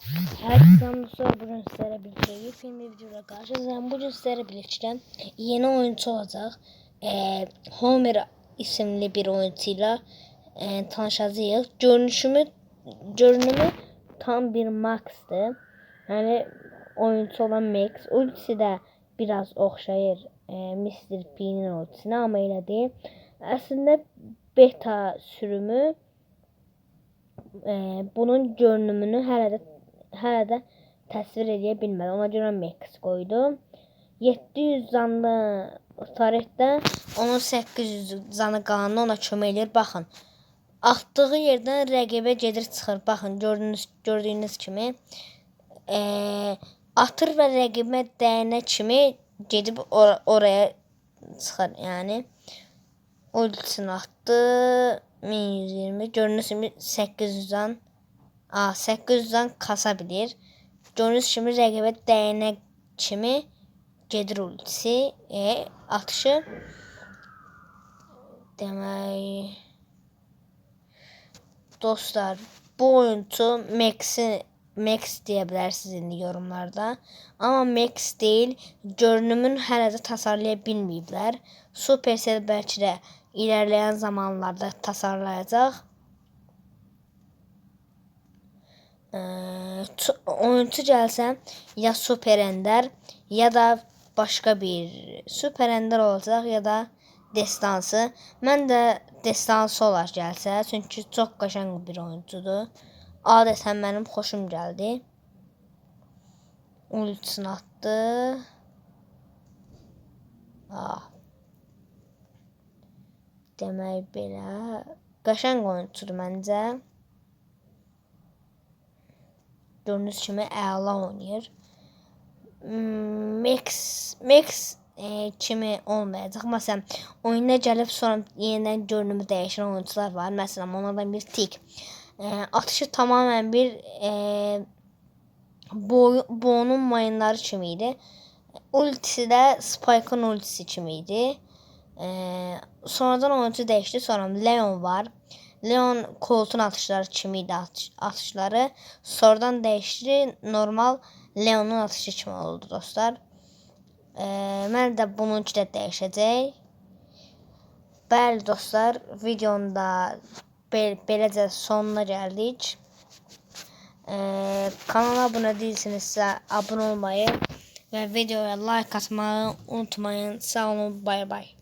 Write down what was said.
Herkese dostlar, bugün sizlere birlikte yepyeni bir videoda karşınızdayım. Bugün sizlere birlikte yeni oyuncu olacak. Homer isimli bir oyuncuyla tanışacağız. Görünümü tam bir Max'tı. Yani oyuncu olan Max. Ultisi de biraz oxşayır Mr. P'nin ultisine ama elə değil. Aslında beta sürümü bunun görünümünü hələ də təsvir edə bilmədi. Ona görə Max qoydum. 700 canlı tarixdə onun 800 canı qalanı ona kömək edir. Baxın. Atdığı yerdən rəqibə gedir çıxır. Baxın, gördüyünüz kimi atır və rəqibə dəyənə kimi gedib oraya çıxır. Yəni ultisini atdı. 1120 gördüyünüz kimi 800 can 800 can kasa bilir. Gördüyünüz kimi rəqibə dəyənə kimi gedir ultisi atışı. Demək dostlar, bu oyuncu Max deyə bilərsiniz indi yorumlarda. Amma Max deyil, görünümün hələ də tasarlaya bilməyiblər. Supercell bəlkə də ilerleyen zamanlarda tasarlayacaq. Oyuncu gəlsə ya Super Ender ya da başqa bir Super Ender olacaq ya da destansı. Mən də destansı olar gəlsə, çünki çox qəşəng bir oyuncudur. Adətən mənim xoşum gəldi. Ultisini atdı. Demək belə qəşəng oyuncudur məncə. Gördüyünüz kimi əla oynayır. Max kimi olmayacaq. Məsələn, oyuna gəlib sonra yenidən görünümü dəyişən oyuncular var. Məsələn, onlardan bir Tik. Atışı tamamen bir Bo'nun mayınları kimi idi. Ultisi də Spike'ın ultisi kimi idi. Sonradan oyuncu dəyişdi. Sonra Leon var. Leon koltuğun atışları kimiydi atışları. Sonradan dəyişdi. Normal Leon'un atışı kimi oldu dostlar. Mən də bununki də dəyişəcək. Bəli dostlar, videonun da beləcə sonuna gəldik. Kanala abunə değilsinizsə abunə olmayı və videoya like atmayı unutmayın. Sağ olun, bay bay.